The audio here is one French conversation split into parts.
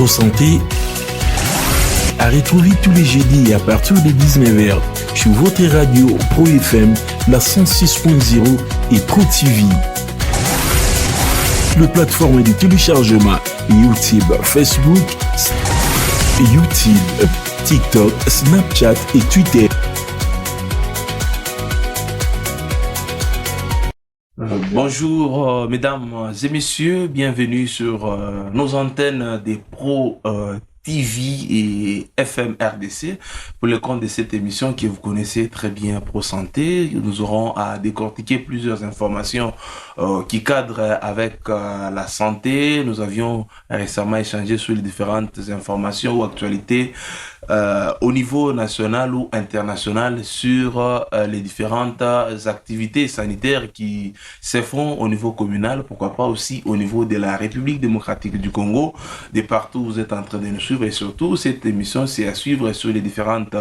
Santé à retrouver tous les jeudis à partir de 19h sur votre radio Pro FM, la 106.0 et Pro TV. La plateforme de téléchargement YouTube, Facebook, YouTube, TikTok, Snapchat et Twitter. Bonjour mesdames et messieurs, bienvenue sur nos antennes des Pro TV et FM RDC pour le compte de cette émission que vous connaissez très bien, Pro Santé. Nous aurons à décortiquer plusieurs informations qui cadrent avec la santé. Nous avions récemment échangé sur les différentes informations ou actualités au niveau national ou international sur les différentes activités sanitaires qui se font au niveau communal, pourquoi pas aussi au niveau de la République démocratique du Congo, de partout où vous êtes en train de nous suivre. Et surtout, cette émission, c'est à suivre sur les différentes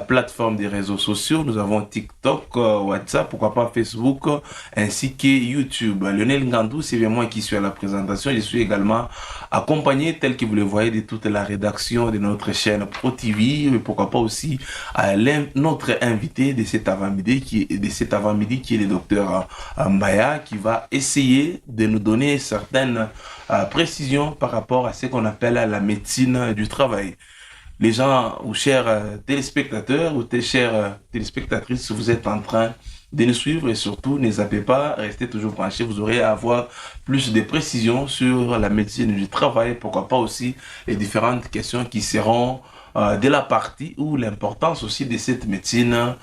plateformes des réseaux sociaux. Nous avons TikTok, WhatsApp, pourquoi pas Facebook, ainsi que YouTube. Lionel Ngandou, c'est bien moi qui suis à la présentation. Je suis également accompagné, tel que vous le voyez, de toute la rédaction de notre chaîne Pro TV, mais pourquoi pas aussi notre invité de cet avant-midi qui est le docteur Mbaya, qui va essayer de nous donner certaines précisions par rapport à ce qu'on appelle la médecine du travail. Les gens, ou chers téléspectateurs, ou chères téléspectatrices, vous êtes en train de nous suivre et surtout, ne zappez pas, restez toujours branchés, vous aurez à avoir plus de précisions sur la médecine du travail, pourquoi pas aussi les différentes questions qui seront de la partie ou l'importance aussi de cette médecine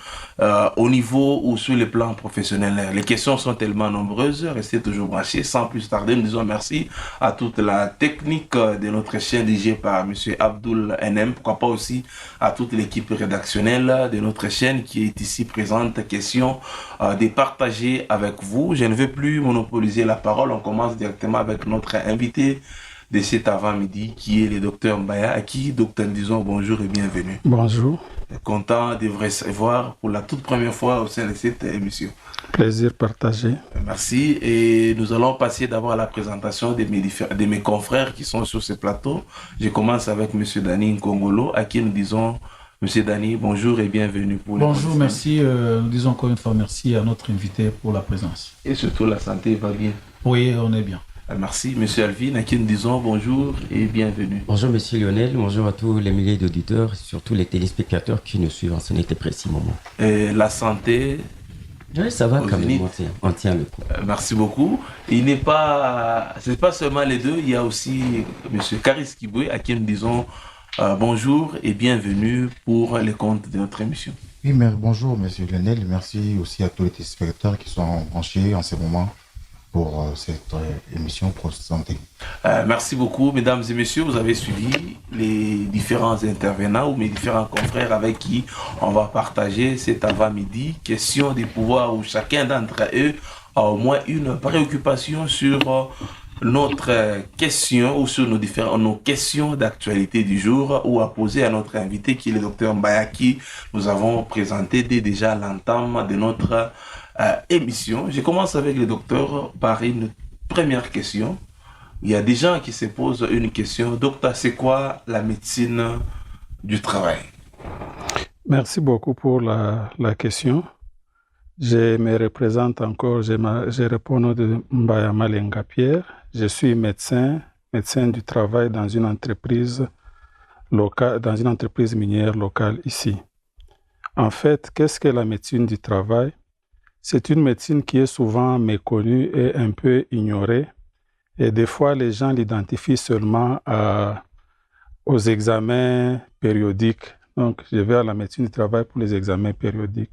au niveau ou sur le plan professionnel. Les questions sont tellement nombreuses, restez toujours branchés. Sans plus tarder, nous disons merci à toute la technique de notre chaîne dirigée par M. Abdul NM, pourquoi pas aussi à toute l'équipe rédactionnelle de notre chaîne qui est ici présente. Question de partager avec vous. Je ne veux plus monopoliser la parole, on commence directement avec notre invité de cet avant-midi, qui est le docteur Mbaya, à qui, docteur, disons bonjour et bienvenue. Bonjour. Content de vous recevoir pour la toute première fois au sein de cette émission. Plaisir partagé. Merci. Et nous allons passer d'abord à la présentation de mes confrères qui sont sur ce plateau. Je commence avec M. Dani Nkongolo, à qui nous disons, M. Dani, bonjour et bienvenue. Bonjour, merci. Nous disons encore une fois merci à notre invité pour la présence. Et surtout, la santé va bien? Oui, on est bien. Merci, Monsieur Alvin, à qui nous disons bonjour et bienvenue. Bonjour, Monsieur Lionel, bonjour à tous les milliers d'auditeurs, surtout les téléspectateurs qui nous suivent en ce n'était précis moment. La santé? Oui, ça va quand même, on tient le coup. Merci beaucoup. C'est pas seulement les deux, il y a aussi Monsieur Karis Kiboué, à qui nous disons bonjour et bienvenue pour les comptes de notre émission. Oui, mais bonjour, Monsieur Lionel, merci aussi à tous les téléspectateurs qui sont branchés en ce moment pour cette émission Pro Santé. Merci beaucoup, mesdames et messieurs. Vous avez suivi les différents intervenants ou mes différents confrères avec qui on va partager cet avant-midi. Question de pouvoir où chacun d'entre eux a au moins une préoccupation sur notre question ou sur nos questions d'actualité du jour ou à poser à notre invité qui est le docteur Mbaya, qui nous avons présenté dès déjà l'entame de notre émission. Je commence avec le docteur par une première question. Il y a des gens qui se posent une question. Docteur, c'est quoi la médecine du travail? Merci beaucoup pour la question. Je me représente encore, je réponds au nom de Mbaya Malenga Pierre. Je suis médecin du travail dans une entreprise locale, dans une entreprise minière locale ici. En fait, qu'est-ce que la médecine du travail? C'est une médecine qui est souvent méconnue et un peu ignorée. Et des fois, les gens l'identifient seulement aux examens périodiques. Donc, je vais à la médecine du travail pour les examens périodiques.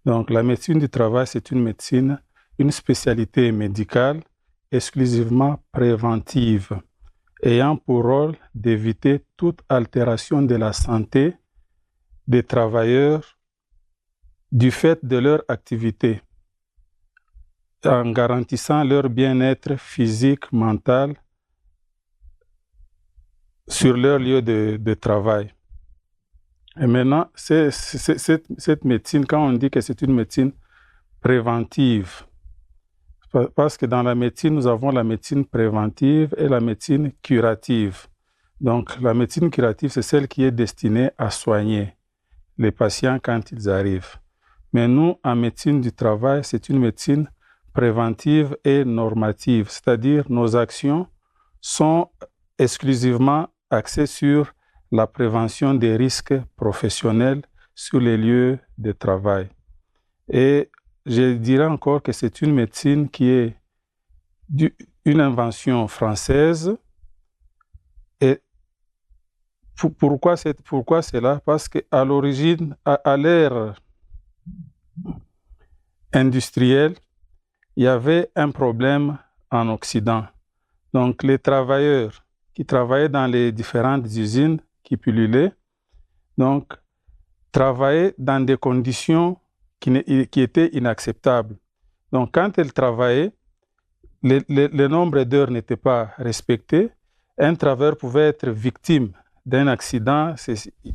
Donc, la médecine du travail, c'est une médecine, une spécialité médicale exclusivement préventive, ayant pour rôle d'éviter toute altération de la santé des travailleurs du fait de leur activité, en garantissant leur bien-être physique, mental, sur leur lieu de travail. Et maintenant, cette médecine, quand on dit que c'est une médecine préventive, parce que dans la médecine, nous avons la médecine préventive et la médecine curative. Donc, la médecine curative, c'est celle qui est destinée à soigner les patients quand ils arrivent. Mais nous, en médecine du travail, c'est une médecine préventive et normative, c'est-à-dire nos actions sont exclusivement axées sur la prévention des risques professionnels sur les lieux de travail. Et je dirais encore que c'est une médecine qui est une invention française. Et pourquoi cela? Parce qu'à l'origine, à l'ère industrielle, il y avait un problème en Occident. Donc, les travailleurs qui travaillaient dans les différentes usines qui pullulaient, donc, travaillaient dans des conditions qui étaient inacceptables. Donc, quand ils travaillaient, le nombre d'heures n'était pas respecté. Un travailleur pouvait être victime d'un accident,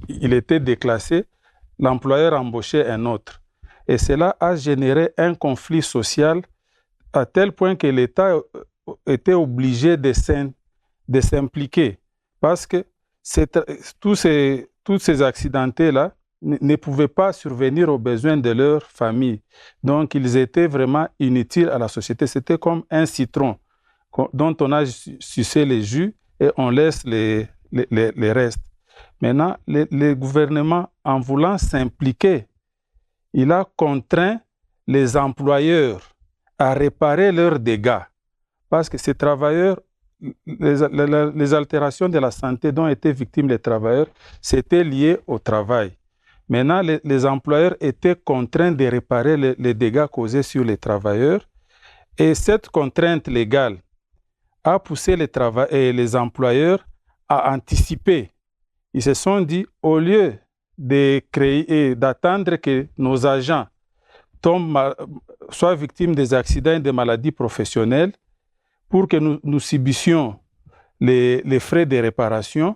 il était déclassé, l'employeur embauchait un autre. Et cela a généré un conflit social à tel point que l'État était obligé de s'impliquer parce que tous ces accidentés-là ne pouvaient pas survenir aux besoins de leur famille. Donc, ils étaient vraiment inutiles à la société. C'était comme un citron dont on a sucé les jus et on laisse les restes. Maintenant, le gouvernement, en voulant s'impliquer, il a contraint les employeurs à réparer leurs dégâts. Parce que ces travailleurs, les altérations de la santé dont étaient victimes les travailleurs, c'était lié au travail. Maintenant, les employeurs étaient contraints de réparer les dégâts causés sur les travailleurs. Et cette contrainte légale a poussé les employeurs à anticiper. Ils se sont dit, au lieu de créer et d'attendre que nos agents soient victimes des accidents et des maladies professionnelles pour que nous subissions les frais de réparation,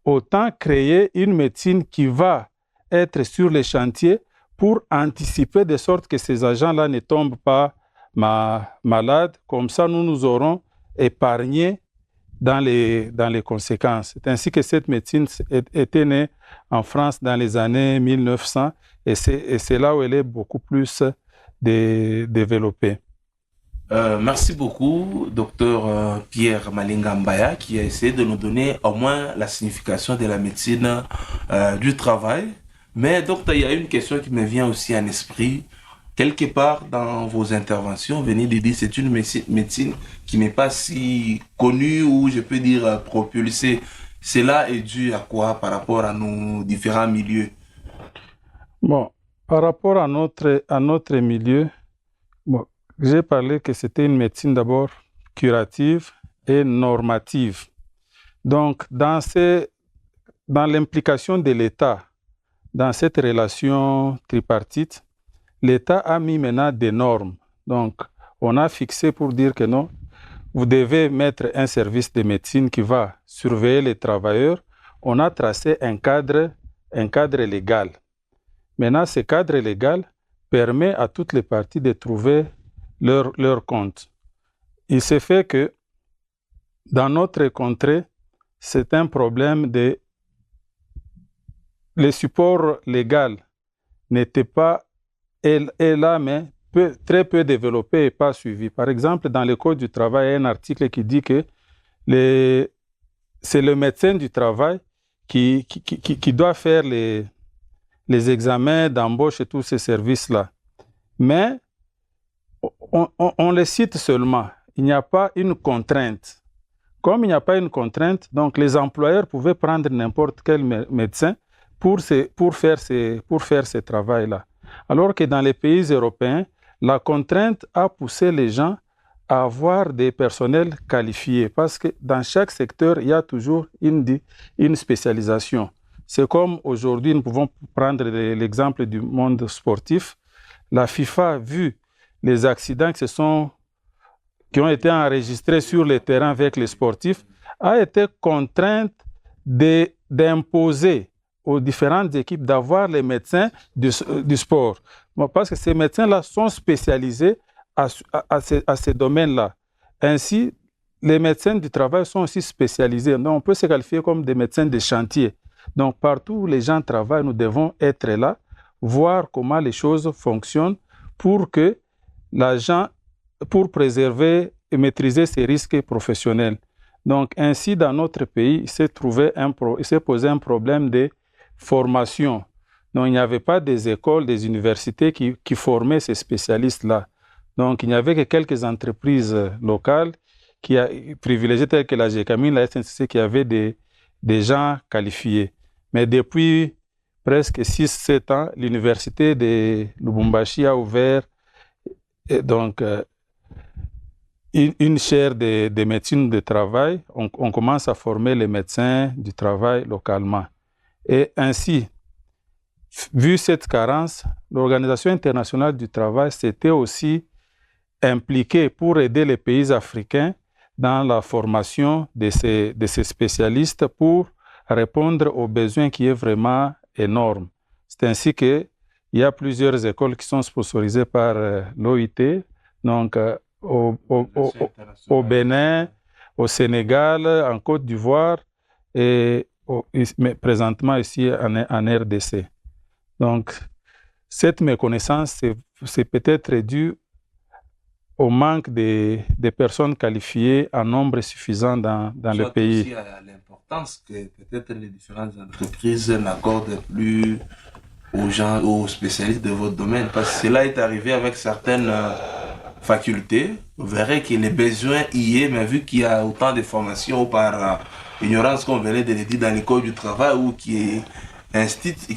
autant créer une médecine qui va être sur les chantiers pour anticiper de sorte que ces agents-là ne tombent pas malades. Comme ça, nous aurons épargné dans les conséquences. C'est ainsi que cette médecine était née en France dans les années 1900 et c'est là où elle est beaucoup plus développée. Merci beaucoup, docteur Pierre Malinga Mbaya, qui a essayé de nous donner au moins la signification de la médecine du travail. Mais docteur, il y a une question qui me vient aussi à l'esprit. Quelque part dans vos interventions, venez de dire que c'est une médecine qui n'est pas si connue ou je peux dire propulsée. Cela est dû à quoi par rapport à nos différents milieux? Bon, par rapport à notre milieu, bon, j'ai parlé que c'était une médecine d'abord curative et normative. Donc, dans l'implication de l'État, dans cette relation tripartite, l'État a mis maintenant des normes. Donc, on a fixé pour dire que non, vous devez mettre un service de médecine qui va surveiller les travailleurs. On a tracé un cadre légal. Maintenant, ce cadre légal permet à toutes les parties de trouver leur compte. Il se fait que dans notre contrée, c'est un problème le support légal n'était pas est là, mais très peu développé et pas suivi. Par exemple, dans le Code du travail, il y a un article qui dit que c'est le médecin du travail qui doit faire les examens d'embauche et tous ces services-là. Mais on les cite seulement. Il n'y a pas une contrainte. Comme il n'y a pas une contrainte, donc les employeurs pouvaient prendre n'importe quel médecin pour faire ce travail-là. Alors que dans les pays européens, la contrainte a poussé les gens à avoir des personnels qualifiés parce que dans chaque secteur, il y a toujours une spécialisation. C'est comme aujourd'hui, nous pouvons prendre l'exemple du monde sportif. La FIFA, vu les accidents qui ont été enregistrés sur le terrain avec les sportifs, a été contrainte d'imposer aux différentes équipes d'avoir les médecins du sport. Parce que ces médecins-là sont spécialisés à ces domaines-là. Ainsi, les médecins du travail sont aussi spécialisés. Donc, on peut se qualifier comme des médecins de chantier. Donc, partout où les gens travaillent, nous devons être là, voir comment les choses fonctionnent pour que pour préserver et maîtriser ces risques professionnels. Donc, ainsi, dans notre pays, il s'est posé un problème de formation. Donc, il n'y avait pas des écoles, des universités qui formaient ces spécialistes-là. Donc, il n'y avait que quelques entreprises locales privilégiées telles que la GECAMIN, la SNCC, qui avaient des gens qualifiés. Mais depuis presque 6-7 ans, l'université de Lubumbashi a ouvert une chaire de médecine de travail. On commence à former les médecins du travail localement. Et ainsi, vu cette carence, l'Organisation internationale du travail s'était aussi impliquée pour aider les pays africains dans la formation de ces spécialistes pour répondre aux besoins qui est vraiment énorme. C'est ainsi qu'il y a plusieurs écoles qui sont sponsorisées par l'OIT, donc au Bénin, au Sénégal, en Côte d'Ivoire mais présentement ici en RDC. Donc, cette méconnaissance, c'est peut-être dû au manque de personnes qualifiées en nombre suffisant dans le pays. Aussi à l'importance que peut-être les différentes entreprises n'accordent plus aux gens, aux spécialistes de votre domaine, parce que cela est arrivé avec certaines facultés. Vous verrez que les besoins y est, mais vu qu'il y a autant de formations par ignorance, comme on venait de le dire, dans l'école du travail, ou qui insiste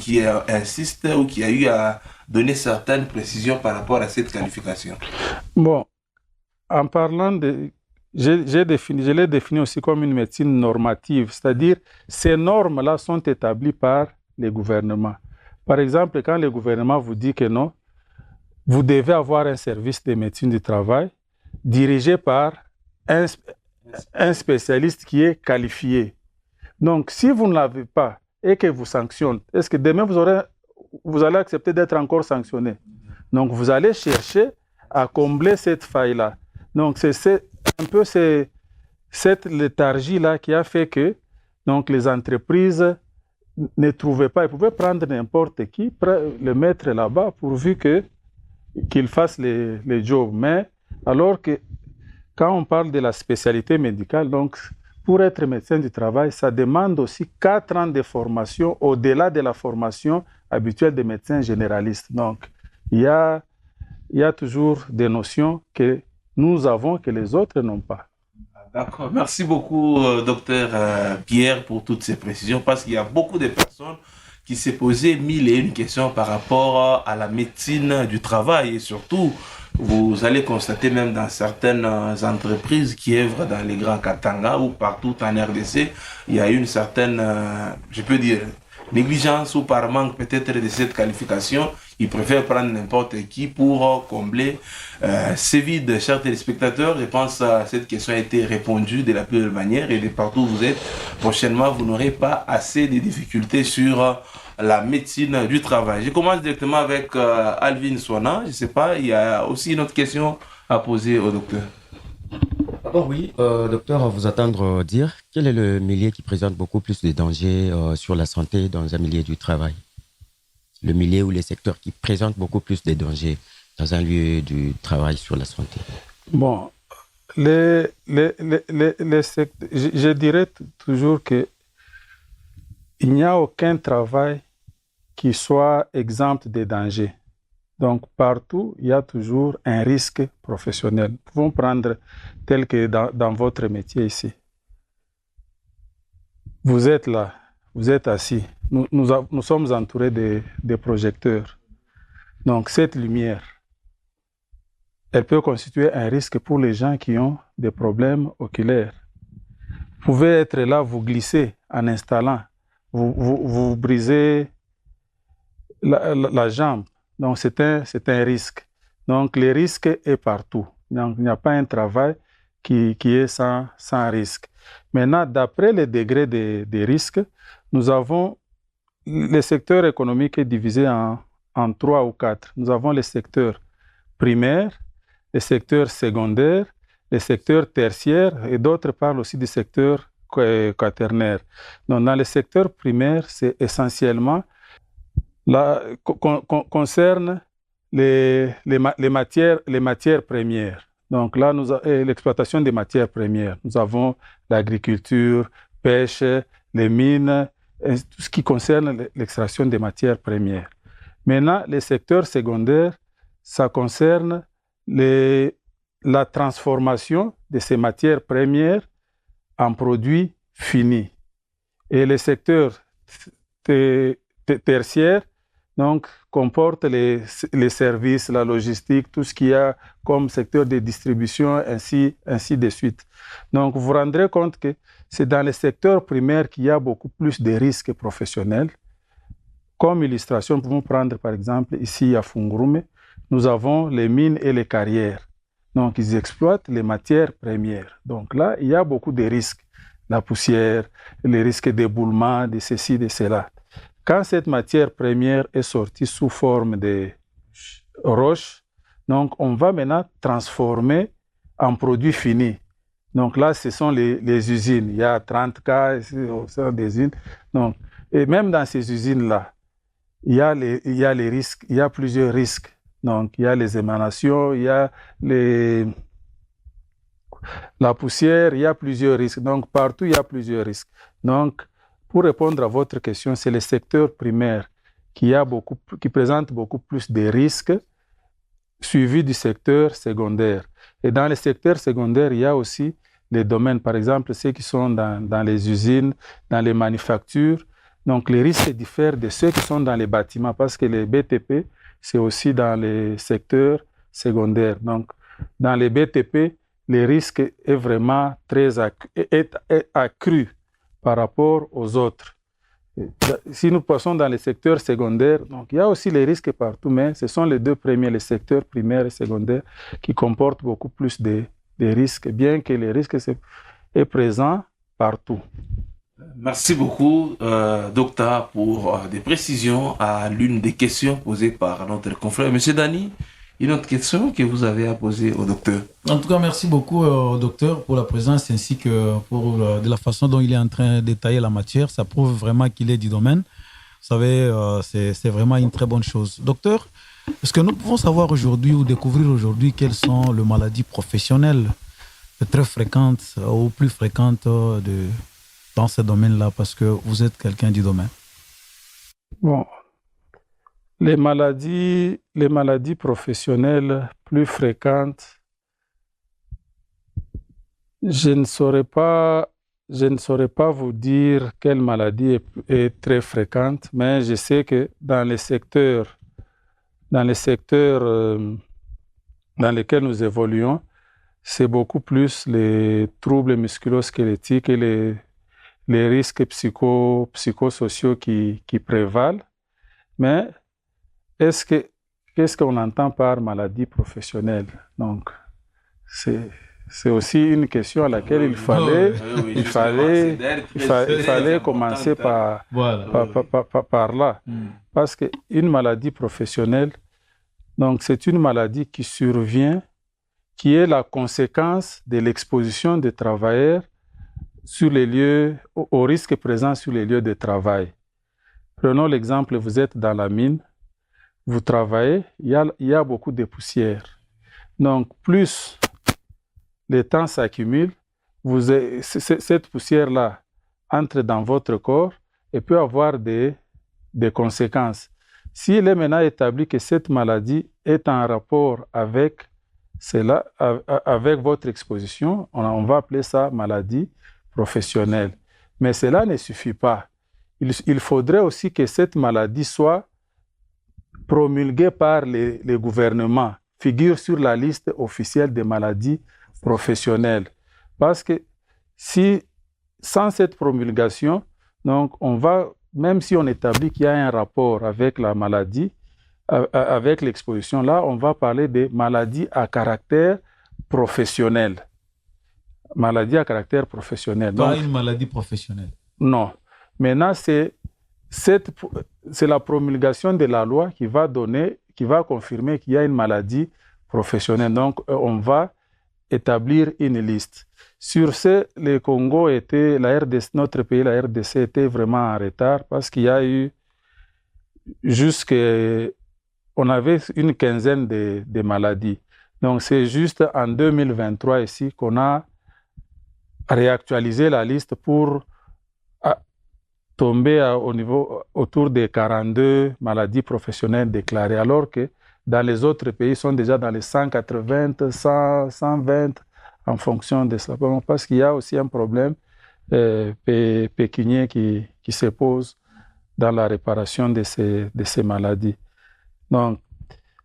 ou qui a eu à donner certaines précisions par rapport à cette qualification. Bon, en parlant je l'ai défini aussi comme une médecine normative, c'est-à-dire ces normes-là sont établies par les gouvernements. Par exemple, quand le gouvernement vous dit que non, vous devez avoir un service de médecine du travail dirigé par un spécialiste qui est qualifié. Donc, si vous ne l'avez pas et que vous sanctionne, est-ce que demain vous allez accepter d'être encore sanctionné? Donc, vous allez chercher à combler cette faille-là. Donc, c'est un peu cette léthargie-là qui a fait que donc, les entreprises ne trouvaient pas. Ils pouvaient prendre n'importe qui, le mettre là-bas pourvu qu'il fasse les jobs. Mais alors que quand on parle de la spécialité médicale, donc pour être médecin du travail, ça demande aussi 4 ans de formation au-delà de la formation habituelle des médecins généralistes. Donc, il y a toujours des notions que nous avons que les autres n'ont pas. D'accord. Merci beaucoup, docteur Pierre, pour toutes ces précisions, parce qu'il y a beaucoup de personnes qui s'est posé 1001 questions par rapport à la médecine du travail et surtout, vous allez constater même dans certaines entreprises qui œuvrent dans les grands Katanga ou partout en RDC, il y a une certaine, je peux dire, négligence ou par manque peut-être de cette qualification. Ils préfèrent prendre n'importe qui pour combler ces vides. Chers téléspectateurs, je pense que cette question a été répondue de la plus belle manière et de partout où vous êtes, prochainement, vous n'aurez pas assez de difficultés sur la médecine du travail. Je commence directement avec Alvin Swana. Je ne sais pas, il y a aussi une autre question à poser au docteur. D'abord, oui, docteur, vous attendre dire quel est le milieu qui présente beaucoup plus de dangers sur la santé dans un milieu du travail? Le milieu ou les secteurs qui présentent beaucoup plus de dangers dans un lieu du travail sur la santé? Bon, les secteurs, je dirais toujours que il n'y a aucun travail qui soit exempt de dangers. Donc, partout, il y a toujours un risque professionnel. Nous pouvons prendre tel que dans votre métier ici. Vous êtes là, vous êtes assis. Nous sommes entourés de projecteurs. Donc, cette lumière, elle peut constituer un risque pour les gens qui ont des problèmes oculaires. Vous pouvez être là, vous glissez en installant. Vous brisez la jambe. Donc, c'est un risque. Donc, le risque est partout. Donc, il n'y a pas un travail qui est sans risque. Maintenant, d'après les degrés de risque, nous avons le secteur économique est divisé en 3 ou 4. Nous avons le secteur primaire, le secteur secondaire, le secteur tertiaire et d'autres parlent aussi du secteur quaternaire. Donc, dans le secteur primaire, c'est essentiellement concerne les matières premières. Donc là, l'exploitation des matières premières. Nous avons l'agriculture, pêche, les mines, tout ce qui concerne l'extraction des matières premières. Maintenant, les secteurs secondaires, ça concerne la transformation de ces matières premières en produits finis. Et les secteurs tertiaires, donc, comporte les services, la logistique, tout ce qu'il y a comme secteur de distribution, ainsi de suite. Donc, vous vous rendrez compte que c'est dans les secteurs primaires qu'il y a beaucoup plus de risques professionnels. Comme illustration, nous pouvons prendre par exemple ici à Fungurume, nous avons les mines et les carrières. Donc, ils exploitent les matières premières. Donc là, il y a beaucoup de risques. La poussière, les risques d'éboulement, de ceci, de cela. Quand cette matière première est sortie sous forme de roches, donc on va maintenant transformer en produits finis. Donc là, ce sont les usines. Il y a 30 cas des usines. Donc, et même dans ces usines-là, il y a les risques, il y a plusieurs risques. Donc, il y a les émanations, il y a la poussière, il y a plusieurs risques. Donc, partout, il y a plusieurs risques. Donc, pour répondre à votre question, c'est le secteur primaire qui présente beaucoup plus de risques, suivi du secteur secondaire. Et dans le secteur secondaire, il y a aussi les domaines, par exemple, ceux qui sont dans les usines, dans les manufactures. Donc, les risques diffèrent de ceux qui sont dans les bâtiments, parce que les BTP, c'est aussi dans les secteurs secondaires. Donc, dans les BTP, le risque est vraiment très accru par rapport aux autres. Si nous passons dans les secteurs secondaires, donc il y a aussi les risques partout, mais ce sont les deux premiers, les secteurs primaires et secondaires, qui comportent beaucoup plus de risques, bien que les risques soient présents partout. Merci beaucoup, docteur, pour des précisions à l'une des questions posées par notre confrère. Monsieur Dani, une autre question que vous avez à poser au docteur. En tout cas, merci beaucoup au docteur pour la présence ainsi que pour de la façon dont il est en train de détailler la matière. Ça prouve vraiment qu'il est du domaine. Vous savez, c'est vraiment une très bonne chose. Docteur, est-ce que nous pouvons savoir aujourd'hui ou découvrir aujourd'hui quelles sont les maladies professionnelles très fréquentes ou plus fréquentes dans ce domaine-là, parce que vous êtes quelqu'un du domaine? Bon. Les maladies professionnelles plus fréquentes, je ne saurais pas vous dire quelle maladie est très fréquente, mais je sais que dans les secteurs dans lesquels nous évoluons, c'est beaucoup plus les troubles musculo-squelettiques et les risques psychosociaux qui prévalent. Mais qu'est-ce qu'on entend par maladie professionnelle? Donc, c'est aussi une question à laquelle il fallait commencer par là. Parce qu'une maladie professionnelle, donc c'est une maladie qui survient, qui est la conséquence de l'exposition des travailleurs sur les lieux, aux risques présents sur les lieux de travail. Prenons l'exemple, vous êtes dans la mine, vous travaillez, il y a beaucoup de poussière. Donc, plus le temps s'accumule, cette poussière-là entre dans votre corps et peut avoir des conséquences. S'il est maintenant établi que cette maladie est en rapport avec votre exposition, on va appeler ça maladie professionnelle. Mais cela ne suffit pas. Il faudrait aussi que cette maladie soit promulguée par les gouvernements, figure sur la liste officielle des maladies professionnelles. Parce que sans cette promulgation, donc même si on établit qu'il y a un rapport avec la maladie, avec l'exposition, là, on va parler de maladies à caractère professionnel. Maladie à caractère professionnel. Pas une maladie professionnelle. Non. Maintenant, c'est la promulgation de la loi qui va confirmer qu'il y a une maladie professionnelle. Donc, on va établir une liste. Sur ce, le Congo était, notre pays, la RDC, était vraiment en retard parce qu'il y a eu on avait une quinzaine de maladies. Donc, c'est juste en 2023 ici qu'on a réactualisé la liste pour tomber autour des 42 maladies professionnelles déclarées, alors que dans les autres pays, ils sont déjà dans les 180, 100, 120 en fonction de cela. Parce qu'il y a aussi un problème pécunier qui se pose dans la réparation de ces maladies. Donc,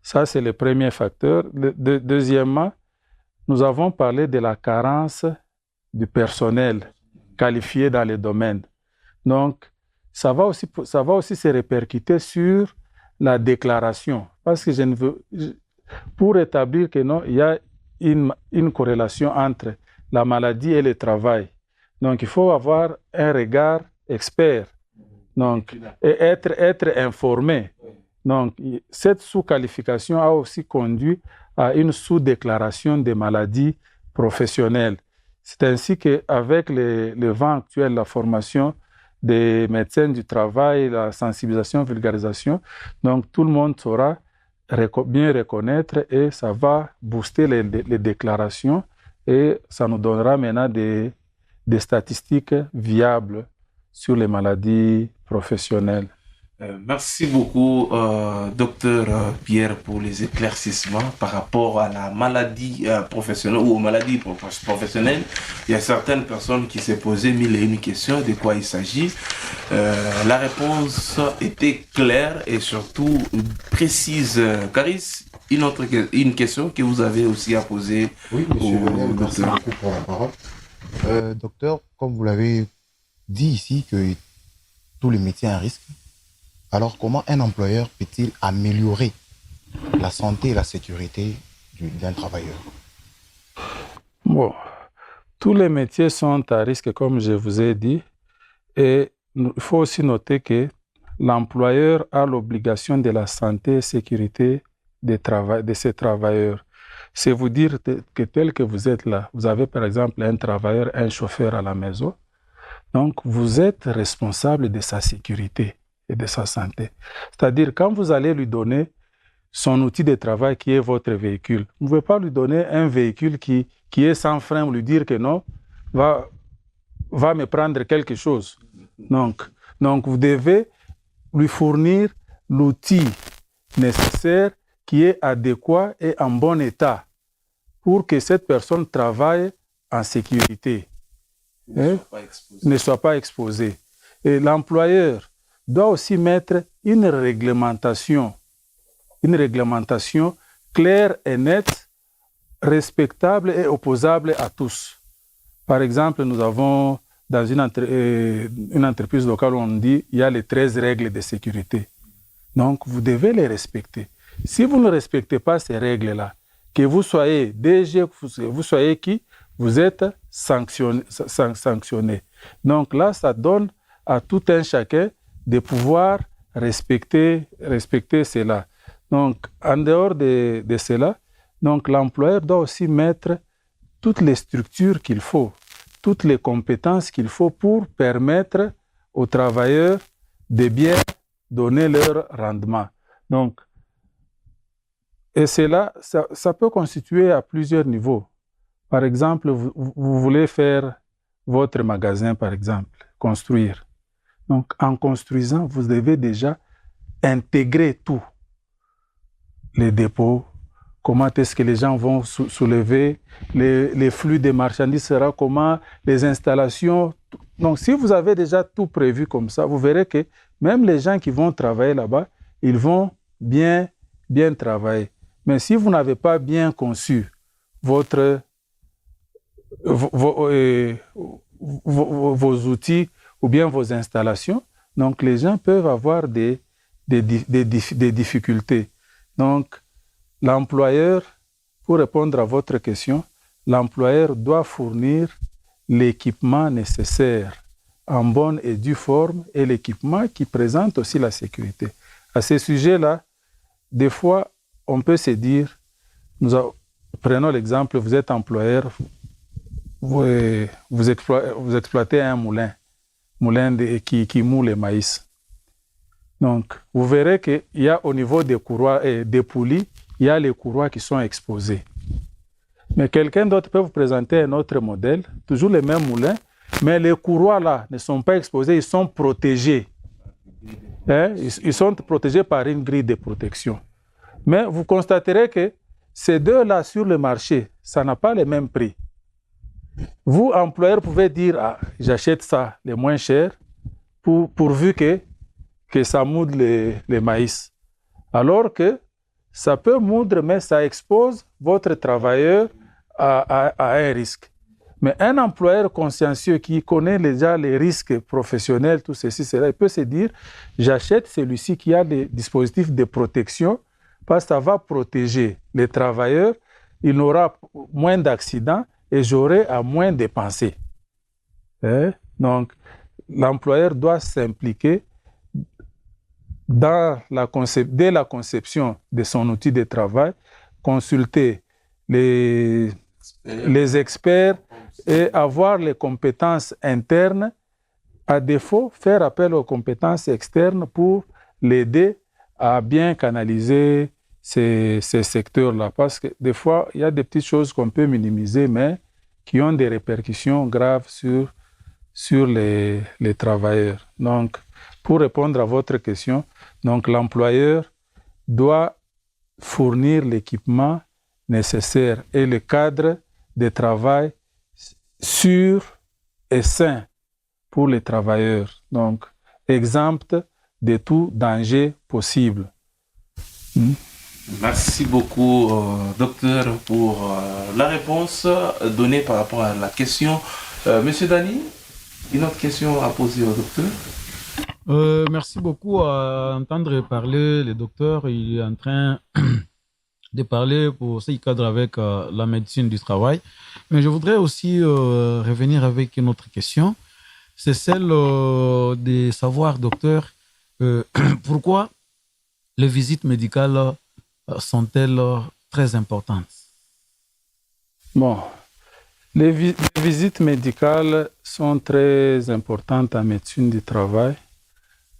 ça, c'est le premier facteur. Deuxièmement, nous avons parlé de la carence du personnel qualifié dans les domaines. Donc, ça va aussi se répercuter sur la déclaration. Parce que pour établir que non, il y a une corrélation entre la maladie et le travail. Donc, il faut avoir un regard expert. Donc, et être informé. Donc, cette sous-qualification a aussi conduit à une sous-déclaration des maladies professionnelles. C'est ainsi qu'avec le vent actuel, la formation des médecins du travail, la sensibilisation, vulgarisation, donc tout le monde saura bien reconnaître et ça va booster les déclarations et ça nous donnera maintenant des statistiques viables sur les maladies professionnelles. Merci beaucoup, docteur Pierre, pour les éclaircissements par rapport à la maladie professionnelle ou aux maladies professionnelles. Il y a certaines personnes qui s'est posé mille et une questions de quoi il s'agit. La réponse était claire et surtout précise. Caris, une question que vous avez aussi à poser. Oui, monsieur Lionel, merci beaucoup pour la parole. Docteur, comme vous l'avez dit ici, que tous les métiers à risque. Alors, comment un employeur peut-il améliorer la santé et la sécurité d'un travailleur? Bon, tous les métiers sont à risque, comme je vous ai dit, et il faut aussi noter que l'employeur a l'obligation de la santé et sécurité de ses travailleurs. C'est vous dire que tel que vous êtes là, vous avez par exemple un travailleur, un chauffeur à la maison, donc vous êtes responsable de sa sécurité et de sa santé. C'est-à-dire, quand vous allez lui donner son outil de travail qui est votre véhicule, vous ne pouvez pas lui donner un véhicule qui est sans frein, ou lui dire que non, va me prendre quelque chose. Donc, vous devez lui fournir l'outil nécessaire qui est adéquat et en bon état pour que cette personne travaille en sécurité, ne soit pas exposée. Et l'employeur doit aussi mettre une réglementation claire et nette, respectable et opposable à tous. Par exemple, nous avons dans une entreprise locale où on dit il y a les 13 règles de sécurité. Donc, vous devez les respecter. Si vous ne respectez pas ces règles-là, que vous soyez DG, vous soyez qui, vous êtes sanctionné. Donc là, ça donne à tout un chacun de pouvoir respecter cela. Donc, en dehors de cela, donc l'employeur doit aussi mettre toutes les structures qu'il faut, toutes les compétences qu'il faut pour permettre aux travailleurs de bien donner leur rendement. Donc, et cela, ça peut constituer à plusieurs niveaux. Par exemple, vous voulez faire votre magasin, par exemple, construire. Donc, en construisant, vous devez déjà intégrer tout. Les dépôts, comment est-ce que les gens vont soulever, les flux de marchandises sera comment, les installations. Donc, si vous avez déjà tout prévu comme ça, vous verrez que même les gens qui vont travailler là-bas, ils vont bien travailler. Mais si vous n'avez pas bien conçu vos outils ou bien vos installations, donc les gens peuvent avoir des difficultés. Donc, l'employeur, pour répondre à votre question, l'employeur doit fournir l'équipement nécessaire en bonne et due forme et l'équipement qui présente aussi la sécurité. À ce sujet-là, des fois, on peut se dire, prenons l'exemple, vous êtes employeur, vous exploitez un moulin qui moule le maïs. Donc, vous verrez qu'il y a au niveau des courroies et des poulies, il y a les courroies qui sont exposées. Mais quelqu'un d'autre peut vous présenter un autre modèle, toujours le même moulin, mais les courroies là ne sont pas exposées, ils sont protégés. Ils sont protégés par une grille de protection. Mais vous constaterez que ces deux-là sur le marché, ça n'a pas le même prix. Vous, employeur, pouvez dire, ah, j'achète ça le moins cher pourvu que ça moudre les maïs. Alors que ça peut moudre, mais ça expose votre travailleur à un risque. Mais un employeur consciencieux qui connaît déjà les risques professionnels, tout ceci, cela, il peut se dire, j'achète celui-ci qui a des dispositifs de protection parce que ça va protéger les travailleurs, il aura moins d'accidents et j'aurai à moins dépenser. Donc, l'employeur doit s'impliquer dès la conception de son outil de travail, consulter les experts et avoir les compétences internes. À défaut, faire appel aux compétences externes pour l'aider à bien canaliser ces secteurs-là. Parce que des fois, il y a des petites choses qu'on peut minimiser, mais qui ont des répercussions graves sur les travailleurs. Donc, pour répondre à votre question, donc l'employeur doit fournir l'équipement nécessaire et le cadre de travail sûr et sain pour les travailleurs. Donc, exempt de tout danger possible. Merci beaucoup, docteur, pour la réponse donnée par rapport à la question. Monsieur Dani, une autre question à poser au docteur? Merci beaucoup. À entendre parler, le docteur, il est en train de parler pour ce qui cadre avec la médecine du travail. Mais je voudrais aussi revenir avec une autre question. C'est celle de savoir, docteur, pourquoi les visites médicales sont-elles très importantes? Bon, les visites médicales sont très importantes en médecine du travail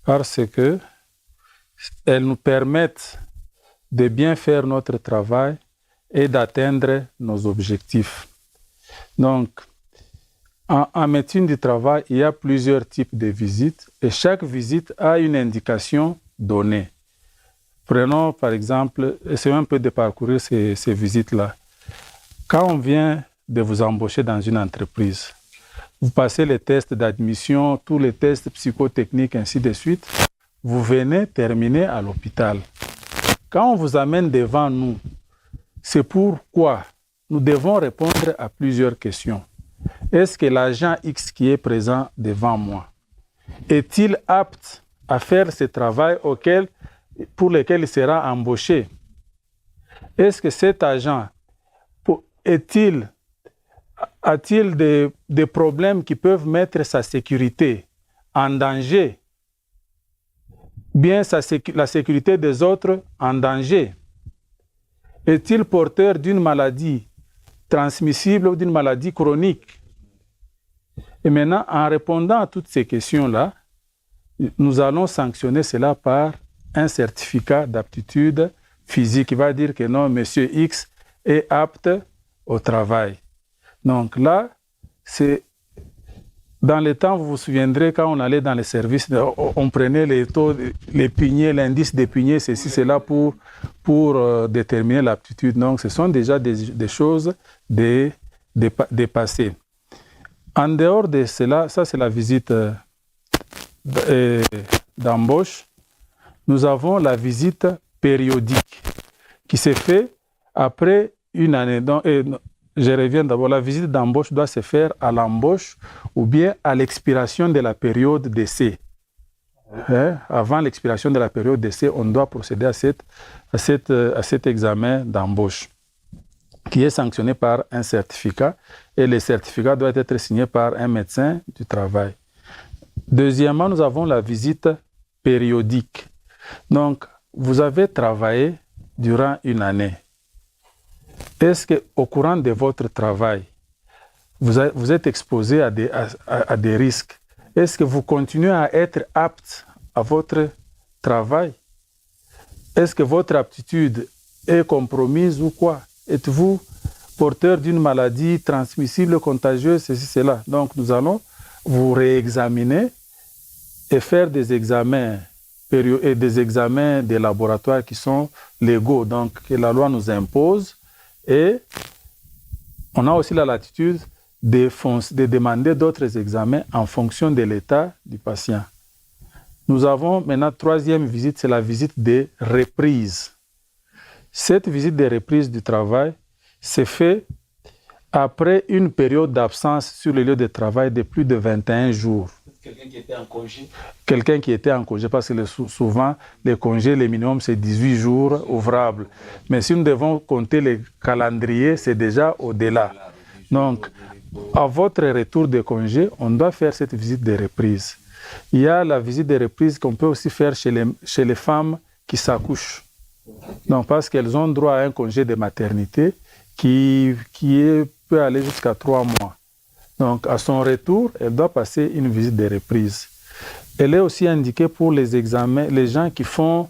parce qu'elles nous permettent de bien faire notre travail et d'atteindre nos objectifs. Donc, en médecine du travail, il y a plusieurs types de visites et chaque visite a une indication donnée. Prenons par exemple, essayons un peu de parcourir ces visites-là. Quand on vient de vous embaucher dans une entreprise, vous passez les tests d'admission, tous les tests psychotechniques, ainsi de suite, vous venez terminer à l'hôpital. Quand on vous amène devant nous, c'est pourquoi nous devons répondre à plusieurs questions. Est-ce que l'agent X qui est présent devant moi est-il apte à faire ce travail pour lequel il sera embauché? Est-ce que cet agent a-t-il des problèmes qui peuvent mettre sa sécurité en danger? Bien la sécurité des autres en danger? Est-il porteur d'une maladie transmissible ou d'une maladie chronique? Et maintenant, en répondant à toutes ces questions-là, nous allons sanctionner cela par un certificat d'aptitude physique qui va dire que non, monsieur X est apte au travail. Donc là, c'est dans le temps, vous vous souviendrez, quand on allait dans les services, on prenait les taux, les puniers, l'indice des puniers, ceci, cela pour déterminer l'aptitude. Donc, ce sont déjà des choses dépassées. En dehors de cela, ça c'est la visite d'embauche. Nous avons la visite périodique qui se fait après une année. Donc, je reviens d'abord, la visite d'embauche doit se faire à l'embauche ou bien à l'expiration de la période d'essai. Avant l'expiration de la période d'essai, on doit procéder à cet examen d'embauche qui est sanctionné par un certificat et le certificat doit être signé par un médecin du travail. Deuxièmement, nous avons la visite périodique. Donc, vous avez travaillé durant une année. est-ce qu'au courant de votre travail, vous êtes exposé à des risques? Est-ce que vous continuez à être apte à votre travail? Est-ce que votre aptitude est compromise ou quoi? Êtes-vous porteur d'une maladie transmissible, contagieuse, ceci, cela? Donc, nous allons vous réexaminer et faire des examens et des examens des laboratoires qui sont légaux, donc que la loi nous impose. Et on a aussi la latitude de demander d'autres examens en fonction de l'état du patient. Nous avons maintenant, troisième visite, c'est la visite des reprises. Cette visite des reprises du travail se fait après une période d'absence sur le lieu de travail de plus de 21 jours. Quelqu'un qui était en congé? Quelqu'un qui était en congé, parce que souvent, les congés, le minimum, c'est 18 jours ouvrables. Mais si nous devons compter les calendriers, c'est déjà au-delà. Donc, à votre retour de congé, on doit faire cette visite de reprise. Il y a la visite de reprise qu'on peut aussi faire chez les femmes qui s'accouchent. Donc, parce qu'elles ont droit à un congé de maternité qui peut aller jusqu'à 3 mois. Donc, à son retour, elle doit passer une visite de reprise. Elle est aussi indiquée pour les examens, les gens qui font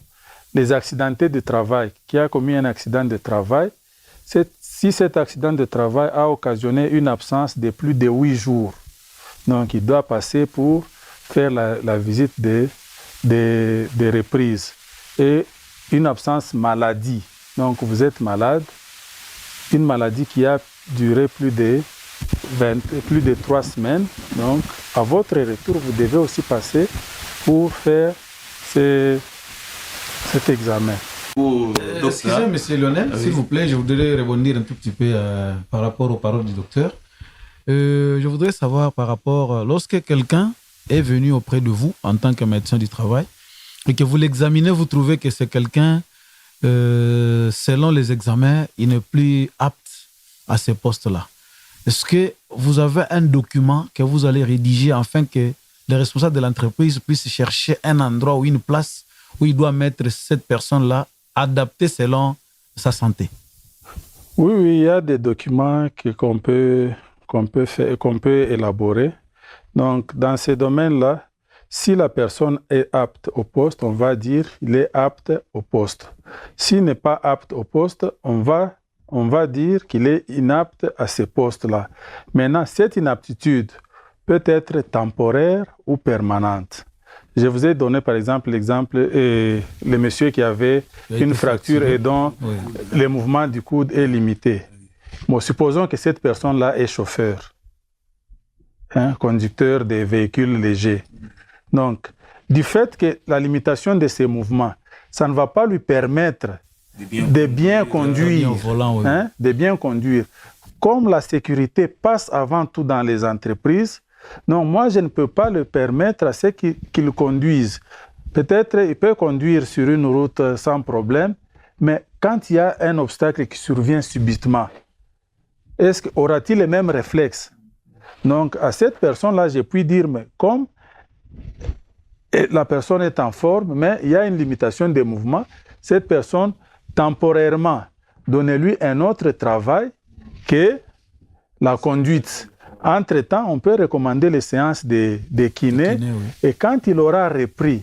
les accidentés de travail, qui a commis un accident de travail. Si cet accident de travail a occasionné une absence de plus de 8 jours, donc il doit passer pour faire la visite de reprise. Et une absence maladie. Donc, vous êtes malade, une maladie qui a duré plus de 3 semaines. Donc, à votre retour, vous devez aussi passer pour faire cet examen. Excusez, M. Lionel, s'il vous plaît, je voudrais rebondir un tout petit peu par rapport aux paroles du docteur. Je voudrais savoir par rapport, lorsque quelqu'un est venu auprès de vous en tant que médecin du travail et que vous l'examinez, vous trouvez que c'est quelqu'un, selon les examens, il n'est plus apte à ce poste-là. Est-ce que vous avez un document que vous allez rédiger afin que les responsables de l'entreprise puissent chercher un endroit ou une place où il doit mettre cette personne-là adaptée selon sa santé? Oui, il y a des documents qu'on peut élaborer. Donc, dans ces domaines-là, si la personne est apte au poste, on va dire qu'il est apte au poste. S'il n'est pas apte au poste, on va dire qu'il est inapte à ce poste-là. Maintenant, cette inaptitude peut être temporaire ou permanente. Je vous ai donné par exemple l'exemple le monsieur qui avait une fracture et dont le mouvement du coude est limité. Bon, supposons que cette personne-là est chauffeur, conducteur des véhicules légers. Donc, du fait que la limitation de ses mouvements, ça ne va pas lui permettre de bien conduire. De bien conduire. Comme la sécurité passe avant tout dans les entreprises, non, moi je ne peux pas le permettre à ceux qu'il conduise. Peut-être il peut conduire sur une route sans problème, mais quand il y a un obstacle qui survient subitement, aura-t-il les mêmes réflexes? Donc à cette personne-là, je puis dire, mais comme la personne est en forme, mais il y a une limitation des mouvements, cette personne, temporairement, donnez-lui un autre travail que la conduite. Entre-temps, on peut recommander les séances de kiné, et quand il aura repris,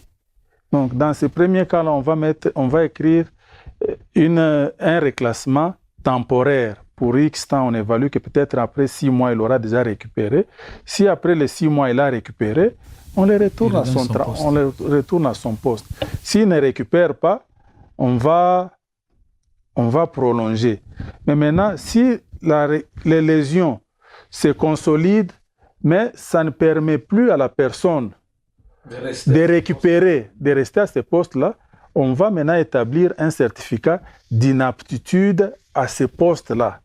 donc dans ce premier cas-là, on va écrire un reclassement temporaire. Pour X temps, on évalue que peut-être après 6 mois, il aura déjà récupéré. Si après les 6 mois, il a récupéré, on le retourne à son poste. S'il ne récupère pas, on va prolonger. Mais maintenant, si les lésions se consolident, mais ça ne permet plus à la personne de récupérer, de rester à ce poste-là, on va maintenant établir un certificat d'inaptitude à ce poste-là.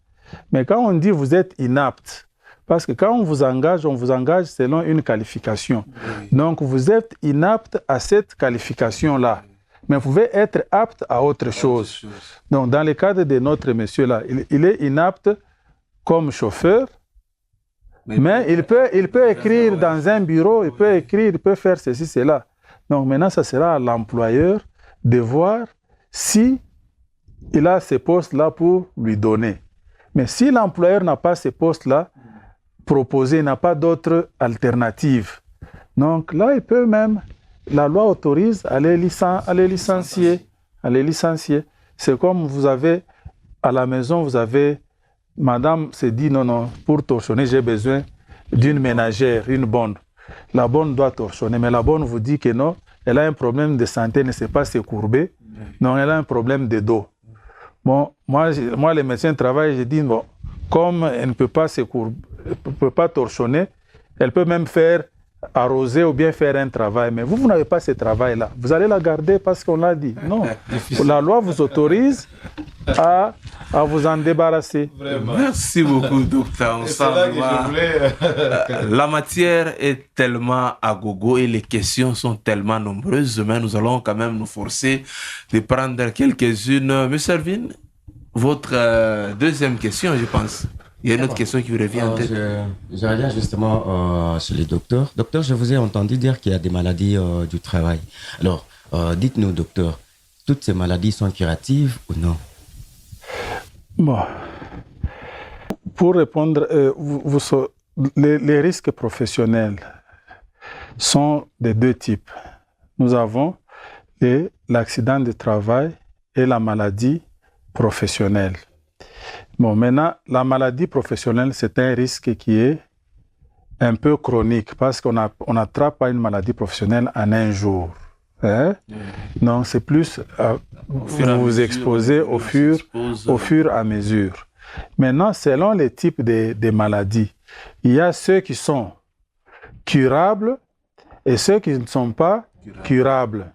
Mais quand on dit vous êtes inapte, parce que quand on vous engage selon une qualification. Oui. Donc vous êtes inapte à cette qualification-là. Mais vous pouvez être apte à autre chose. Donc dans le cadre de notre monsieur-là, il est inapte comme chauffeur, mais il peut écrire dans un bureau, il peut faire ceci, cela. Donc maintenant, ça sera à l'employeur de voir si il a ce poste-là pour lui donner. Mais si l'employeur n'a pas ces postes-là proposés, n'a pas d'autres alternatives, donc là, il peut même, la loi autorise à les licencier. C'est comme vous avez, à la maison, vous avez, madame s'est dit, non, pour torchonner, j'ai besoin d'une ménagère, une bonne. La bonne doit torchonner, mais la bonne vous dit que non, elle a un problème de santé, ne sait pas se courber, non, elle a un problème de dos. Bon, moi les médecins travaillent, je dis, bon, comme elle ne peut pas se courber, ne peut pas torchonner, elle peut même faire arroser ou bien faire un travail. Mais vous n'avez pas ce travail-là. Vous allez la garder parce qu'on l'a dit. Non. La loi vous autorise à vous en débarrasser. Vraiment. Merci beaucoup, docteur. La matière est tellement à gogo et les questions sont tellement nombreuses, mais nous allons quand même nous forcer de prendre quelques-unes. Monsieur Ervin, votre deuxième question, je pense. Il y a une autre question qui vous revient en tête. Je reviens justement sur les docteurs. Docteur, je vous ai entendu dire qu'il y a des maladies du travail. Alors, dites-nous, docteur, toutes ces maladies sont curatives ou non? Bon. Pour répondre, les risques professionnels sont de deux types. Nous avons l'accident de travail et la maladie professionnelle. Bon, maintenant, la maladie professionnelle, c'est un risque qui est un peu chronique parce qu'on n'attrape pas une maladie professionnelle en un jour. Hein? Donc, c'est plus vous vous exposez au fur et à mesure. Maintenant, selon les types de maladies, il y a ceux qui sont curables et ceux qui ne sont pas curables.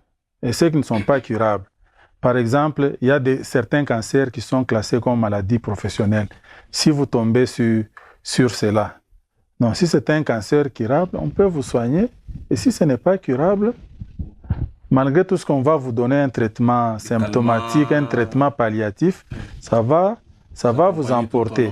Par exemple, il y a certains cancers qui sont classés comme maladies professionnelles. Si vous tombez sur cela, donc si c'est un cancer curable, on peut vous soigner. Et si ce n'est pas curable, malgré tout ce qu'on va vous donner, un traitement symptomatique, un traitement palliatif, ça va vous emporter.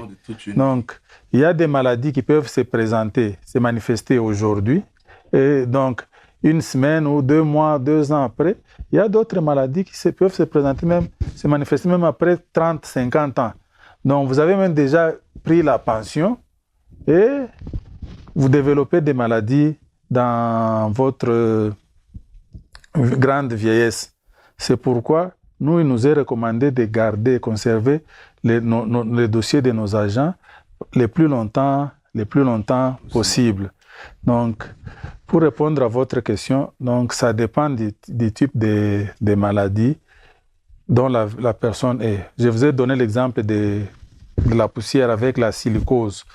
Donc, il y a des maladies qui peuvent se manifester aujourd'hui. Et donc, une semaine ou 2 mois, 2 ans après, il y a d'autres maladies qui peuvent se manifester même après 30, 50 ans. Donc, vous avez même déjà pris la pension et vous développez des maladies dans votre grande vieillesse. C'est pourquoi il nous est recommandé de garder, conserver les dossiers de nos agents le plus longtemps possible. Donc, pour répondre à votre question, donc ça dépend du type de maladie dont la personne est. Je vous ai donné l'exemple de la poussière avec la silicose.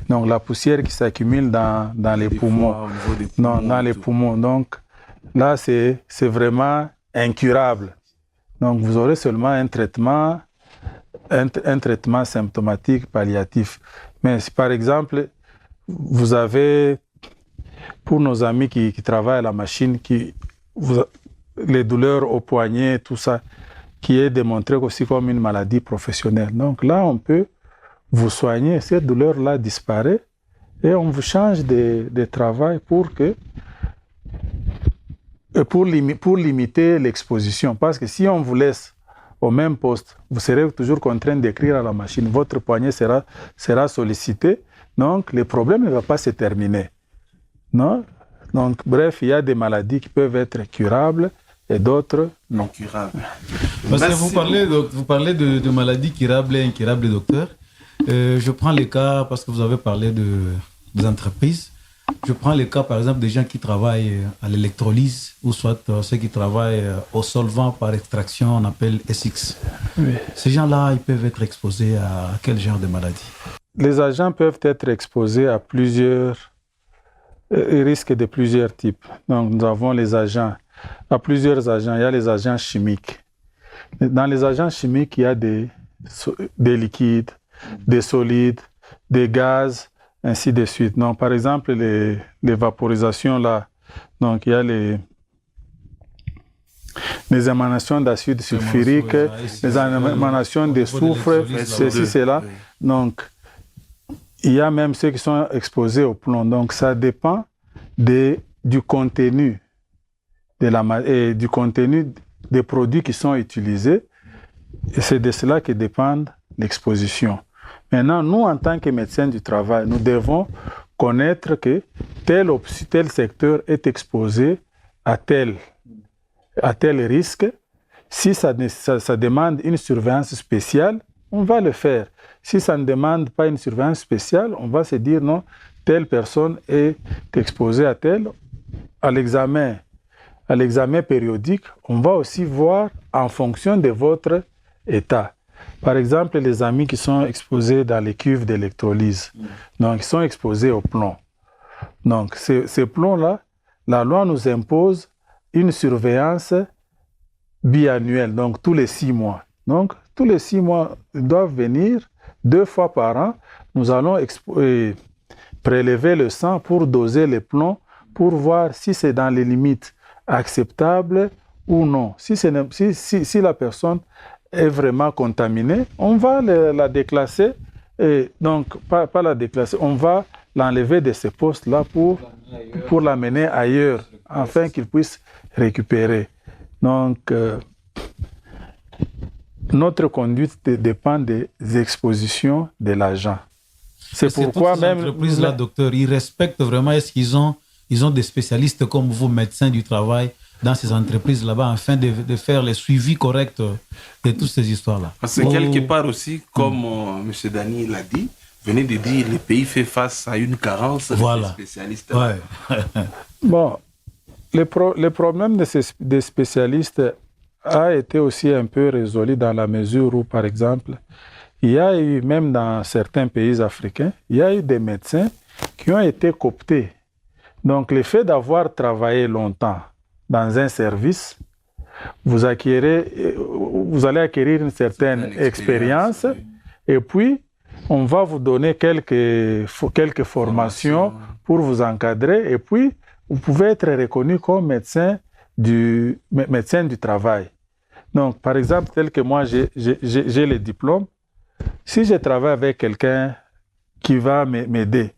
Donc, la poussière qui s'accumule dans les poumons. Dans les poumons. Donc, là, c'est vraiment incurable. Donc, vous aurez seulement un traitement symptomatique palliatif. Mais si, par exemple, vous avez, pour nos amis qui travaillent à la machine, les douleurs au poignet, tout ça, qui est démontré aussi comme une maladie professionnelle. Donc là, on peut vous soigner, cette douleur-là disparaît et on vous change de travail pour limiter l'exposition. Parce que si on vous laisse au même poste, vous serez toujours contraint d'écrire à la machine. Votre poignet sera sollicité. Donc, le problème ne va pas se terminer. Non? Donc, bref, il y a des maladies qui peuvent être curables et d'autres non curables. Parce que vous parlez de maladies curables et incurables, docteur. Je prends les cas, parce que vous avez parlé des entreprises. Je prends les cas, par exemple, des gens qui travaillent à l'électrolyse ou soit ceux qui travaillent au solvant par extraction, on appelle SX. Oui. Ces gens-là, ils peuvent être exposés à quel genre de maladie? Les agents peuvent être exposés à plusieurs risques de plusieurs types. Donc, nous avons plusieurs agents. Il y a les agents chimiques. Dans les agents chimiques, il y a des liquides, des solides, des gaz, ainsi de suite. Donc, par exemple, les vaporisations là, donc il y a les émanations d'acide sulfurique, les émanations de soufre, ceci, cela. Donc, il y a même ceux qui sont exposés au plomb. Donc, ça dépend du contenu du contenu des produits qui sont utilisés. Et c'est de cela que dépend l'exposition. Maintenant, nous, en tant que médecins du travail, nous devons connaître que tel secteur est exposé à tel risque. Si ça demande une surveillance spéciale, on va le faire. Si ça ne demande pas une surveillance spéciale, on va se dire non, telle personne est exposée à tel. À l'examen périodique, on va aussi voir en fonction de votre état. Par exemple, les amis qui sont exposés dans les cuves d'électrolyse, donc ils sont exposés au plomb. Donc ces plombs-là, la loi nous impose une surveillance biannuelle, donc tous les 6 mois. Donc tous les 6 mois, ils doivent venir 2 fois par an. Nous allons prélever le sang pour doser les plombs, pour voir si c'est dans les limites acceptables ou non. Si la personne est vraiment contaminée, on va la déclasser, et donc pas la déclasser, on va l'enlever de ces postes-là pour l'amener ailleurs, afin qu'il puisse récupérer. Donc, notre conduite dépend des expositions de l'agent. C'est pourquoi même ces entreprises-là, docteur, ils respectent vraiment, est-ce qu'ils ont des spécialistes comme vous, médecins du travail, dans ces entreprises là-bas, afin de faire les suivis corrects de toutes ces histoires-là. Parce que quelque part aussi, comme M. Dani l'a dit, venez de dire, le pays fait face à une carence de spécialistes. Ouais. Bon, le problème des spécialistes a été aussi un peu résolu dans la mesure où, par exemple, il y a eu, même dans certains pays africains, il y a eu des médecins qui ont été cooptés. Donc, le fait d'avoir travaillé longtemps dans un service, vous allez acquérir une certaine expérience, et puis on va vous donner quelques formations pour vous encadrer, et puis vous pouvez être reconnu comme médecin du travail. Donc, par exemple, tel que moi, j'ai le diplôme, si je travaille avec quelqu'un qui va m'aider,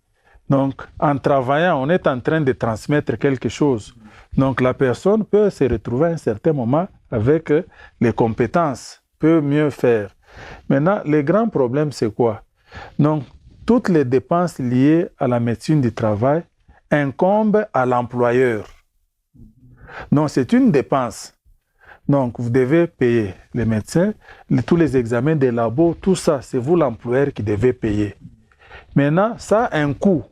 donc en travaillant, on est en train de transmettre quelque chose. Donc, la personne peut se retrouver à un certain moment avec les compétences, peut mieux faire. Maintenant, le grand problème, c'est quoi? Donc, toutes les dépenses liées à la médecine du travail incombent à l'employeur. Donc, c'est une dépense. Donc, vous devez payer les médecins, tous les examens des labos, tout ça, c'est vous l'employeur qui devez payer. Maintenant, ça a un coût.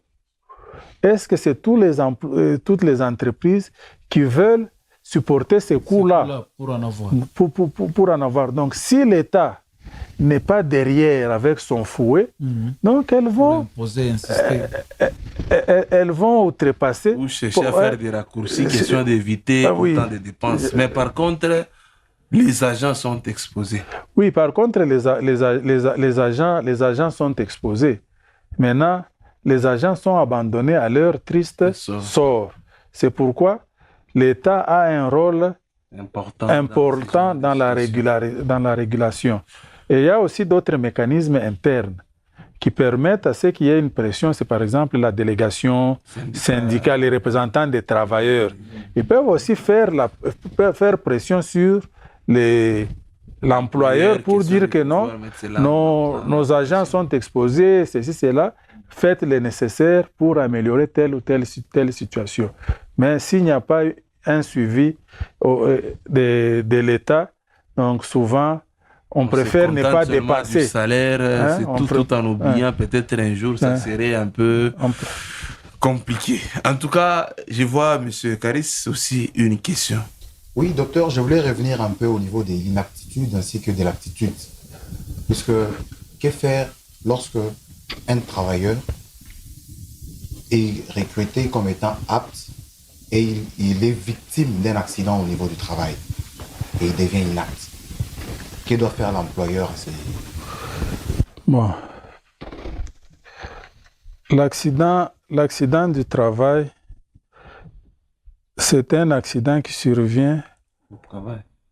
Est-ce que c'est toutes les entreprises qui veulent supporter ces coûts-là pour en avoir. Pour en avoir. Donc, si l'État n'est pas derrière avec son fouet, donc elles vont outrepasser. Ou chercher à faire des raccourcis, question d'éviter autant de dépenses. Mais par contre, les agents sont exposés. Oui, par contre, les agents sont exposés. Maintenant, les agents sont abandonnés à leur triste sort. C'est pourquoi l'État a un rôle important dans la régulation. Et il y a aussi d'autres mécanismes internes qui permettent à ce qu'il y ait une pression. C'est par exemple la délégation syndicale, les représentants des travailleurs. Ils peuvent aussi faire pression sur l'employeur pour dire que non, nos agents sont exposés, ceci, cela. Faites le nécessaire pour améliorer telle ou telle situation. Mais s'il n'y a pas un suivi de l'État, donc souvent, on préfère ne pas dépasser. Du salaire, tout en oubliant peut-être un jour, ça serait un peu compliqué. En tout cas, je vois M. Karis aussi une question. Oui, docteur, je voulais revenir un peu au niveau de l'inaptitude ainsi que de l'aptitude. Puisque, que faire lorsque un travailleur est recruté comme étant apte et il est victime d'un accident au niveau du travail et il devient inapte? Que doit faire l'employeur à ce niveau? Bon. L'accident du travail, c'est un accident qui survient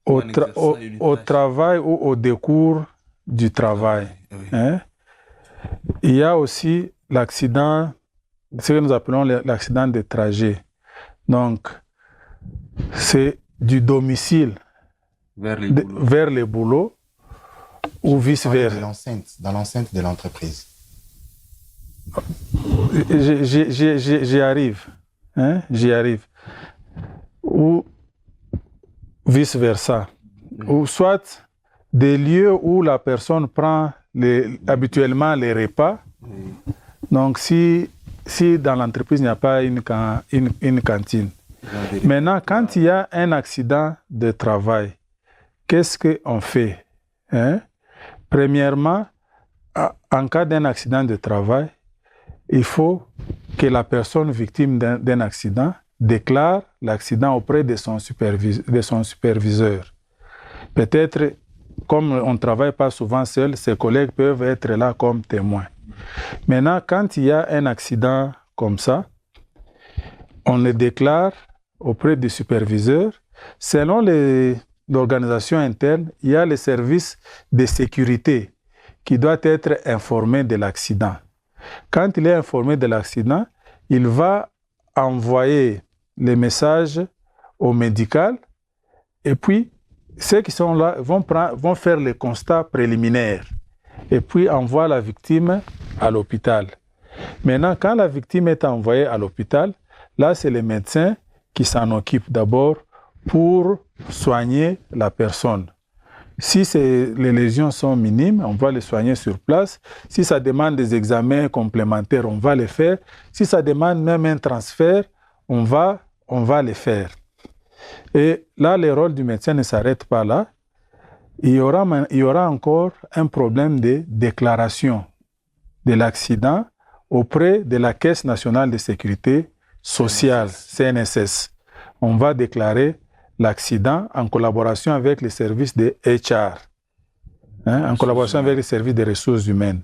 au travail ou au décours du travail. Hein? Il y a aussi l'accident, ce que nous appelons l'accident de trajet. Donc, c'est du domicile vers le boulot ou vice-versa. Dans l'enceinte de l'entreprise. J'y arrive. Hein? J'y arrive. Ou vice-versa. Ou soit des lieux où la personne prend habituellement les repas. Donc, si dans l'entreprise, il n'y a pas une cantine. Maintenant, quand il y a un accident de travail, qu'est-ce qu'on fait? Hein? Premièrement, en cas d'un accident de travail, il faut que la personne victime d'un accident déclare l'accident auprès de son superviseur. Peut-être, comme on ne travaille pas souvent seul, ses collègues peuvent être là comme témoins. Maintenant, quand il y a un accident comme ça, on le déclare auprès du superviseur. Selon l'organisation interne, il y a le service de sécurité qui doit être informé de l'accident. Quand il est informé de l'accident, il va envoyer les messages au médical et puis ceux qui sont là vont faire le constat préliminaire et puis envoient la victime à l'hôpital. Maintenant, quand la victime est envoyée à l'hôpital, là, c'est les médecins qui s'en occupent d'abord pour soigner la personne. Si les lésions sont minimes, on va les soigner sur place. Si ça demande des examens complémentaires, on va les faire. Si ça demande même un transfert, on va les faire. Et là, le rôle du médecin ne s'arrête pas là. Il y aura encore un problème de déclaration de l'accident auprès de la Caisse nationale de sécurité sociale, CNSS. On va déclarer l'accident en collaboration avec les services de HR, en collaboration avec les services des ressources humaines.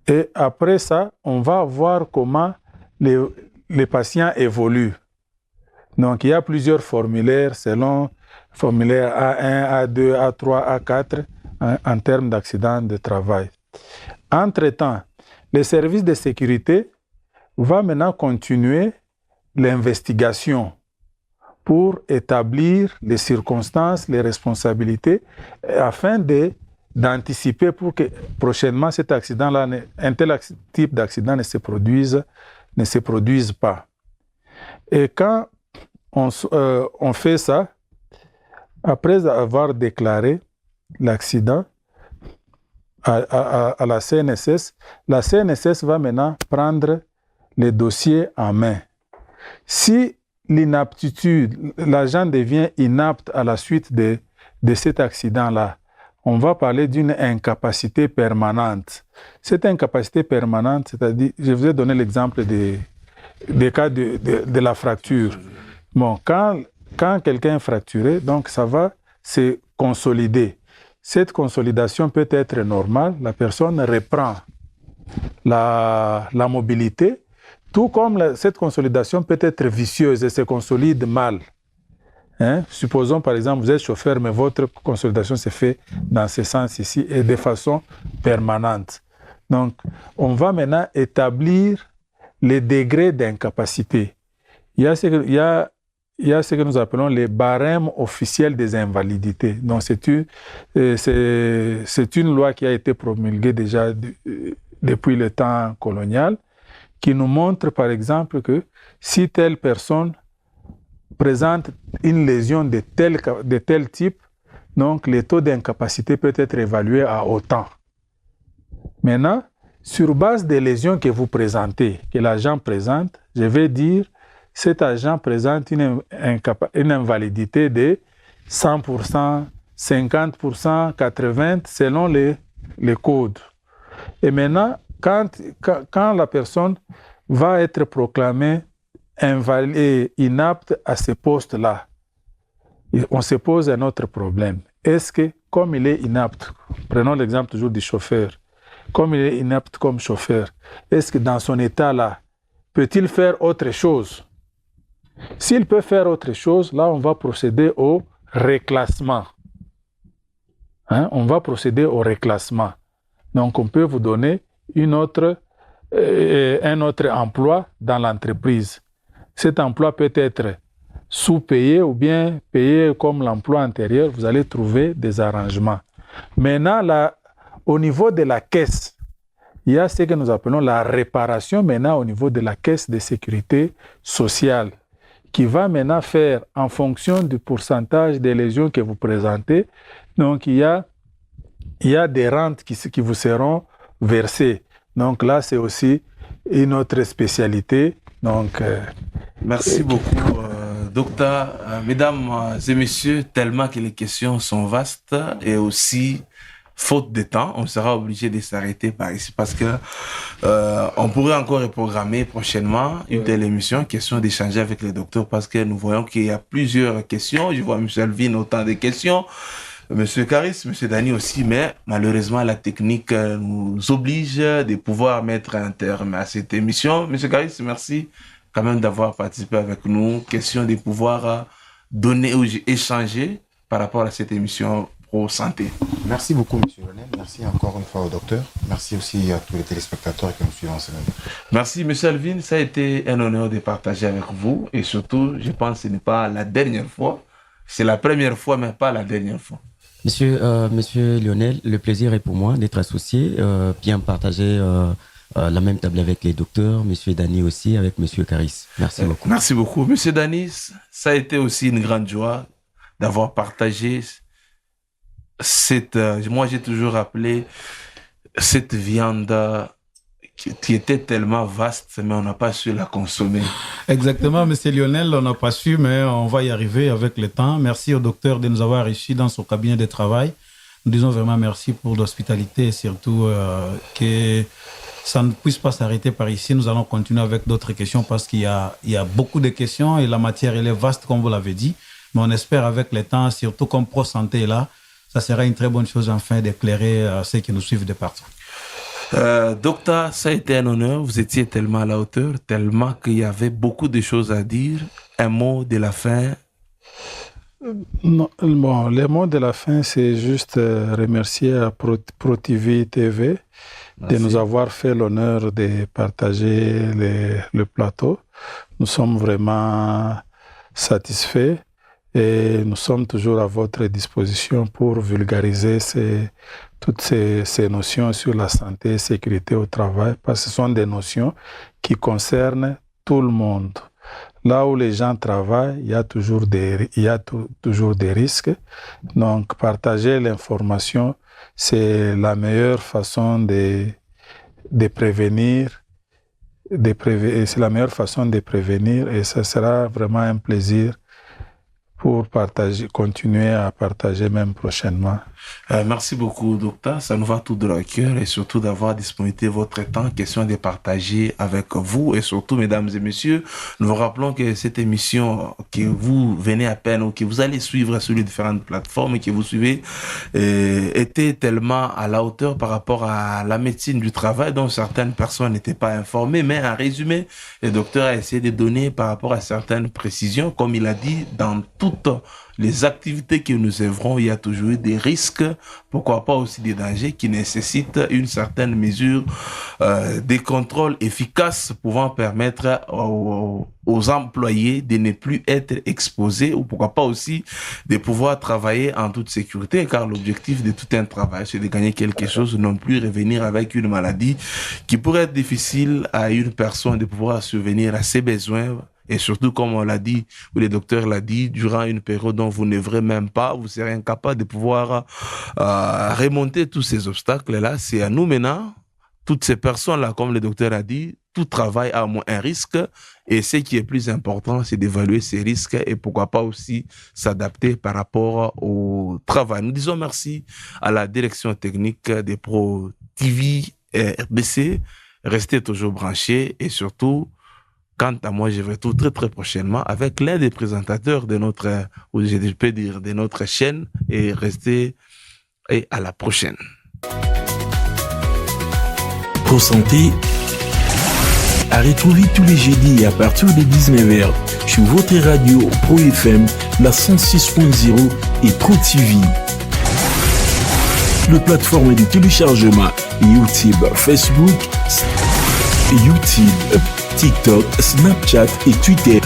Et après ça, on va voir comment les patients évoluent. Donc, il y a plusieurs formulaires selon formulaire A1, A2, A3, A4 en termes d'accident de travail. Entre-temps, les services de sécurité vont maintenant continuer l'investigation pour établir les circonstances, les responsabilités, afin d'anticiper pour que prochainement cet accident-là, un tel type d'accident ne se produise pas. Et quand on fait ça, après avoir déclaré l'accident à la CNSS va maintenant prendre les dossiers en main. Si l'inaptitude, l'agent devient inapte à la suite de cet accident-là, on va parler d'une incapacité permanente. Cette incapacité permanente, c'est-à-dire, je vous ai donné l'exemple des cas de la fracture. Bon, quand quelqu'un est fracturé, donc ça va se consolider. Cette consolidation peut être normale, la personne reprend la mobilité, tout comme cette consolidation peut être vicieuse et se consolide mal. Supposons par exemple, vous êtes chauffeur, mais votre consolidation se fait dans ce sens ici et de façon permanente. Donc, on va maintenant établir les degrés d'incapacité. Il y a ce que nous appelons les barèmes officiels des invalidités. Donc, c'est une loi qui a été promulguée déjà depuis le temps colonial, qui nous montre, par exemple, que si telle personne présente une lésion de tel type, donc le taux d'incapacité peut être évalué à autant. Maintenant, sur base des lésions que vous présentez, que l'agent présente, je vais dire cet agent présente une invalidité de 100%, 50%, 80% selon les codes. Et maintenant, quand la personne va être proclamée inapte à ce poste-là, on se pose un autre problème. Est-ce que, comme il est inapte, prenons l'exemple toujours du chauffeur, comme il est inapte comme chauffeur, est-ce que dans son état-là, peut-il faire autre chose? S'il peut faire autre chose, là, on va procéder au reclassement. On va procéder au reclassement. Donc, on peut vous donner un autre emploi dans l'entreprise. Cet emploi peut être sous-payé ou bien payé comme l'emploi antérieur. Vous allez trouver des arrangements. Maintenant, au niveau de la caisse, il y a ce que nous appelons la réparation maintenant au niveau de la caisse de sécurité sociale, qui va maintenant faire en fonction du pourcentage des lésions que vous présentez. Donc, il y a des rentes qui vous seront versées. Donc là, c'est aussi une autre spécialité. Donc, merci beaucoup, docteur. Mesdames et messieurs, tellement que les questions sont vastes et aussi, faute de temps, on sera obligé de s'arrêter par ici parce que on pourrait encore reprogrammer prochainement une telle émission, question d'échanger avec les docteurs parce que nous voyons qu'il y a plusieurs questions. Je vois M. Alvin autant de questions, M. Karis, M. Dani aussi, mais malheureusement la technique nous oblige de pouvoir mettre un terme à cette émission. M. Karis, merci quand même d'avoir participé avec nous. Question de pouvoir donner ou échanger par rapport à cette émission Pro Santé. Merci beaucoup, M. Lionel. Merci encore une fois au docteur. Merci aussi à tous les téléspectateurs qui nous suivent en semaine. Merci, M. Alvin. Ça a été un honneur de partager avec vous. Et surtout, je pense que ce n'est pas la dernière fois. C'est la première fois, mais pas la dernière fois. Monsieur Lionel, le plaisir est pour moi d'être associé, bien partager la même table avec les docteurs, M. Dani aussi, avec M. Karis. Merci beaucoup. Merci beaucoup. M. Dani, ça a été aussi une grande joie d'avoir partagé moi j'ai toujours appelé cette viande qui était tellement vaste, mais on n'a pas su la consommer. Exactement, monsieur Lionel, on n'a pas su, mais on va y arriver avec le temps. Merci au docteur de nous avoir reçus dans son cabinet de travail. Nous disons vraiment merci pour l'hospitalité et surtout que ça ne puisse pas s'arrêter par ici. Nous allons continuer avec d'autres questions parce qu'il y a beaucoup de questions et la matière elle est vaste, comme vous l'avez dit. Mais on espère avec le temps, surtout comme Pro Santé est là, ça sera une très bonne chose enfin d'éclairer ceux qui nous suivent de partout. Docteur, ça a été un honneur. Vous étiez tellement à la hauteur, tellement qu'il y avait beaucoup de choses à dire. Un mot de la fin? Non, bon, le mot de la fin, c'est juste remercier à Pro TV de nous avoir fait l'honneur de partager le plateau. Nous sommes vraiment satisfaits. Et nous sommes toujours à votre disposition pour vulgariser toutes ces notions sur la santé et sécurité au travail, parce que ce sont des notions qui concernent tout le monde. Là où les gens travaillent, il y a toujours des risques. Donc, partager l'information, c'est la meilleure façon de prévenir. C'est la meilleure façon de prévenir et ça sera vraiment un plaisir pour continuer à partager même prochainement. Merci beaucoup, docteur. Ça nous va tout de le cœur et surtout d'avoir disponibilité votre temps. Question de partager avec vous et surtout, mesdames et messieurs, nous vous rappelons que cette émission que vous venez à peine ou que vous allez suivre sur les différentes plateformes et que vous suivez était tellement à la hauteur par rapport à la médecine du travail dont certaines personnes n'étaient pas informées. Mais en résumé, le docteur a essayé de donner par rapport à certaines précisions. Comme il a dit, dans toutes les activités que nous œuvrons, il y a toujours eu des risques, pourquoi pas aussi des dangers qui nécessitent une certaine mesure de contrôle efficace pouvant permettre aux employés de ne plus être exposés ou pourquoi pas aussi de pouvoir travailler en toute sécurité, car l'objectif de tout un travail, c'est de gagner quelque chose, non plus revenir avec une maladie qui pourrait être difficile à une personne de pouvoir subvenir à ses besoins. Et surtout, comme on l'a dit, ou le docteur l'a dit, durant une période dont vous n'œuvrez même pas, vous serez incapable de pouvoir remonter tous ces obstacles-là. C'est à nous maintenant, toutes ces personnes-là, comme le docteur a dit, tout travail a au moins un risque. Et ce qui est plus important, c'est d'évaluer ces risques et pourquoi pas aussi s'adapter par rapport au travail. Nous disons merci à la direction technique des Pro TV RDC. Restez toujours branchés et surtout, quant à moi, je vais tout très très prochainement avec l'un des présentateurs de notre, ou je peux dire, de notre chaîne et restez et à la prochaine. Pro Santé à retrouver tous les jeudis à partir de 19h sur votre radio Pro FM, la 106.0 et Pro TV. Le plateforme de téléchargement YouTube, Facebook, YouTube, TikTok, Snapchat et Twitter.